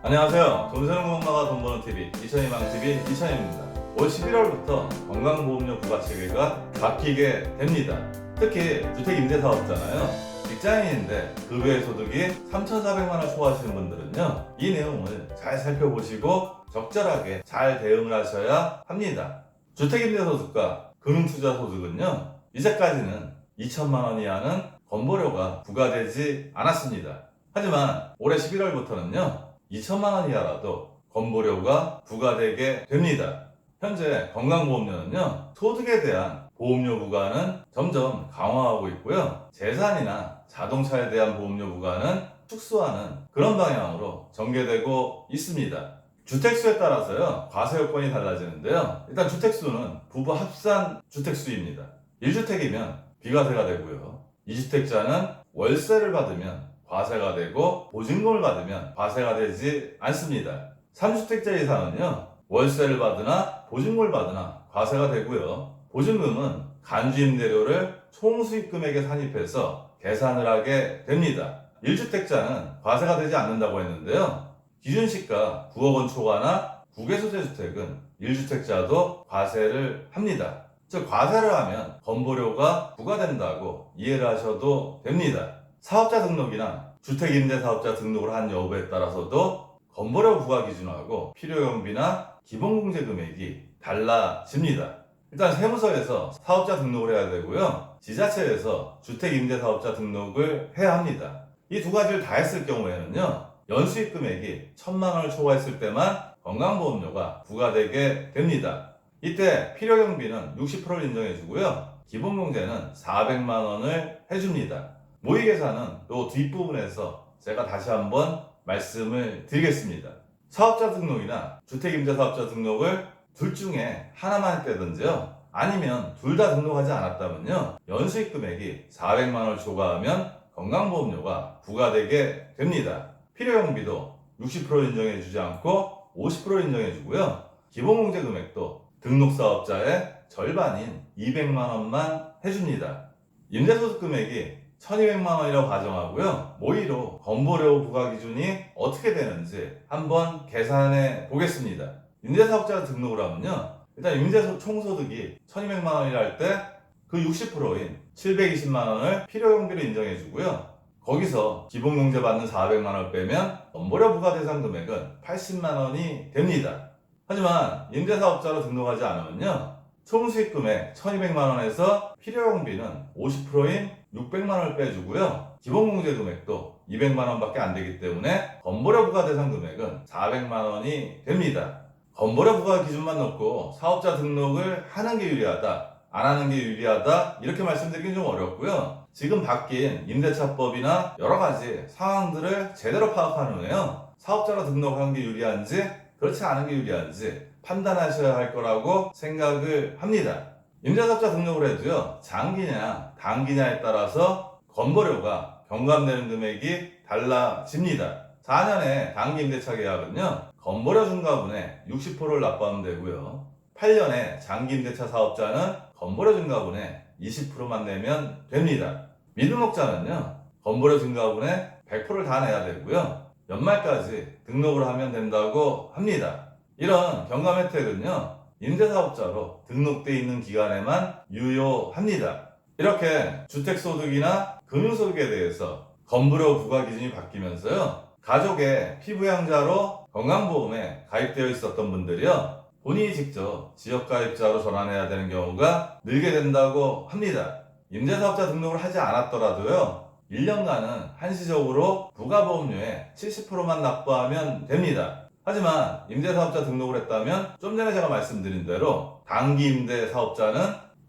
안녕하세요. 돈 세는 엄마가 돈 버는 TV 이천희망TV 이천희입니다. 올 11월부터 건강보험료 부과체계가 바뀌게 됩니다. 특히 주택임대사업자잖아요. 직장인인데 그 외 소득이 3,400만원 초과하시는 분들은요, 이 내용을 잘 살펴보시고 적절하게 잘 대응을 하셔야 합니다. 주택임대소득과 금융투자소득은요, 이제까지는 2천만원 이하는 건보료가 부과되지 않았습니다. 하지만 올해 11월부터는요 2천만원 이하라도 건보료가 부과되게 됩니다. 현재 건강보험료는요, 소득에 대한 보험료 부과는 점점 강화하고 있고요, 재산이나 자동차에 대한 보험료 부과는 축소하는 그런 방향으로 전개되고 있습니다. 주택수에 따라서요, 과세 요건이 달라지는데요, 일단 주택수는 부부 합산 주택수입니다. 1주택이면 비과세가 되고요, 2주택자는 월세를 받으면 과세가 되고 보증금을 받으면 과세가 되지 않습니다. 3주택자 이상은요, 월세를 받으나 보증금을 받으나 과세가 되고요, 보증금은 간주임대료를 총수익금액에 산입해서 계산을 하게 됩니다. 1주택자는 과세가 되지 않는다고 했는데요, 기준시가 9억 원 초과나 국외소재주택은 1주택자도 과세를 합니다. 즉 과세를 하면 건보료가 부과된다고 이해를 하셔도 됩니다. 사업자 등록이나 주택임대사업자 등록을 한 여부에 따라서도 건보료 부과 기준하고 필요경비나 기본공제 금액이 달라집니다. 일단 세무서에서 사업자 등록을 해야 되고요, 지자체에서 주택임대사업자 등록을 해야 합니다. 이 두 가지를 다 했을 경우에는요, 연수익 금액이 1,000만원을 초과했을 때만 건강보험료가 부과되게 됩니다. 이때 필요경비는 60%를 인정해주고요, 기본공제는 400만원을 해줍니다. 모의계산은 이 뒷부분에서 제가 다시 한번 말씀을 드리겠습니다. 사업자 등록이나 주택임대사업자 등록을 둘 중에 하나만 했다든지요, 아니면 둘 다 등록하지 않았다면요, 연수익 금액이 400만원을 초과하면 건강보험료가 부과되게 됩니다. 필요경비도 60% 인정해주지 않고 50% 인정해주고요, 기본공제 금액도 등록사업자의 절반인 200만원만 해줍니다. 임대소득 금액이 1,200만원이라고 가정하고요, 모의로 건보료 부과 기준이 어떻게 되는지 한번 계산해 보겠습니다. 임대사업자 등록을 하면요, 일단 임대 총소득이 1,200만원이라 할 때 그 60%인 720만원을 필요경비로 인정해주고요, 거기서 기본공제 받는 400만원을 빼면 건보료 부과 대상 금액은 80만원이 됩니다. 하지만 임대사업자로 등록하지 않으면요, 총수익금액 1,200만원에서 필요경비는 50%인 600만원을 빼주고요, 기본공제 금액도 200만원밖에 안 되기 때문에 건보료 부과 대상 금액은 400만원이 됩니다. 건보료 부과 기준만 놓고 사업자 등록을 하는 게 유리하다, 안 하는 게 유리하다, 이렇게 말씀드리긴 좀 어렵고요, 지금 바뀐 임대차법이나 여러 가지 상황들을 제대로 파악한 후에요, 사업자로 등록하는 게 유리한지 그렇지 않은 게 유리한지 판단하셔야 할 거라고 생각을 합니다. 임대사업자 등록을 해도요, 장기냐 단기냐에 따라서 건보료가 경감되는 금액이 달라집니다. 4년의 단기 임대차 계약은요, 건보료 중과분의 60%를 납부하면 되고요, 8년의 장기 임대차 사업자는 건보료 증가분의 20%만 내면 됩니다. 미등록자는요, 건보료 증가분의 100%를 다 내야 되고요, 연말까지 등록을 하면 된다고 합니다. 이런 경감 혜택은요, 임대사업자로 등록되어 있는 기간에만 유효합니다. 이렇게 주택소득이나 금융소득에 대해서 건보료 부과 기준이 바뀌면서요, 가족의 피부양자로 건강보험에 가입되어 있었던 분들이요, 본인이 직접 지역가입자로 전환해야 되는 경우가 늘게 된다고 합니다. 임대사업자 등록을 하지 않았더라도요, 1년간은 한시적으로 부가보험료의 70%만 납부하면 됩니다. 하지만 임대사업자 등록을 했다면 좀 전에 제가 말씀드린 대로 단기 임대사업자는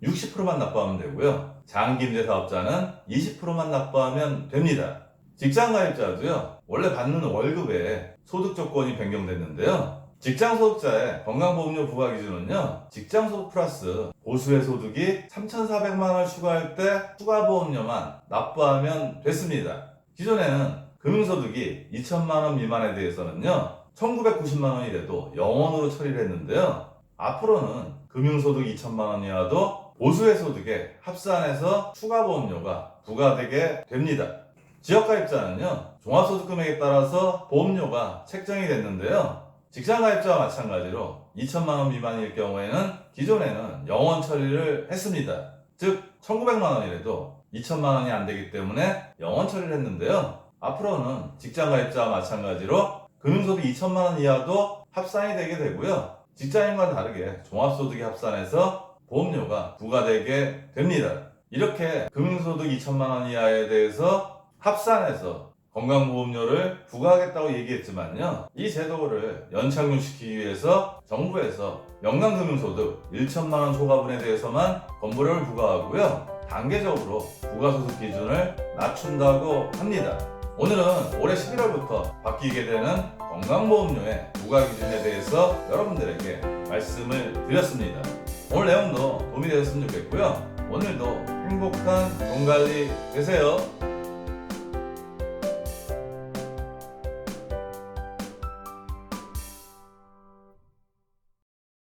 60%만 납부하면 되고요, 장기 임대사업자는 20%만 납부하면 됩니다. 직장가입자도요, 원래 받는 월급에 소득 조건이 변경됐는데요, 직장소득자의 건강보험료 부과 기준은요, 직장소득 플러스 보수의 소득이 3,400만원을 추가할 때 추가보험료만 납부하면 됐습니다. 기존에는 금융소득이 2천만원 미만에 대해서는요, 1,990만원이 돼도 영원으로 처리를 했는데요, 앞으로는 금융소득 2천만원 이하도 보수의 소득에 합산해서 추가보험료가 부과되게 됩니다. 지역가입자는요, 종합소득 금액에 따라서 보험료가 책정이 됐는데요. 직장가입자와 마찬가지로 2천만 원 미만일 경우에는 기존에는 영원 처리를 했습니다. 즉 1,900만 원이라도 2천만 원이 안 되기 때문에 영원 처리를 했는데요. 앞으로는 직장가입자와 마찬가지로 금융소득 2천만 원 이하도 합산이 되게 되고요. 직장인과 다르게 종합소득이 합산해서 보험료가 부과되게 됩니다. 이렇게 금융소득 2천만 원 이하에 대해서 합산해서 건강보험료를 부과하겠다고 얘기했지만요. 이 제도를 연착륙시키기 위해서 정부에서 연간금융소득 1천만 원 초과분에 대해서만 건보료를 부과하고요. 단계적으로 부가소득 기준을 낮춘다고 합니다. 오늘은 올해 11월부터 바뀌게 되는 건강보험료의 부과기준에 대해서 여러분들에게 말씀을 드렸습니다. 오늘 내용도 도움이 되셨으면 좋겠고요. 오늘도 행복한 돈관리 되세요.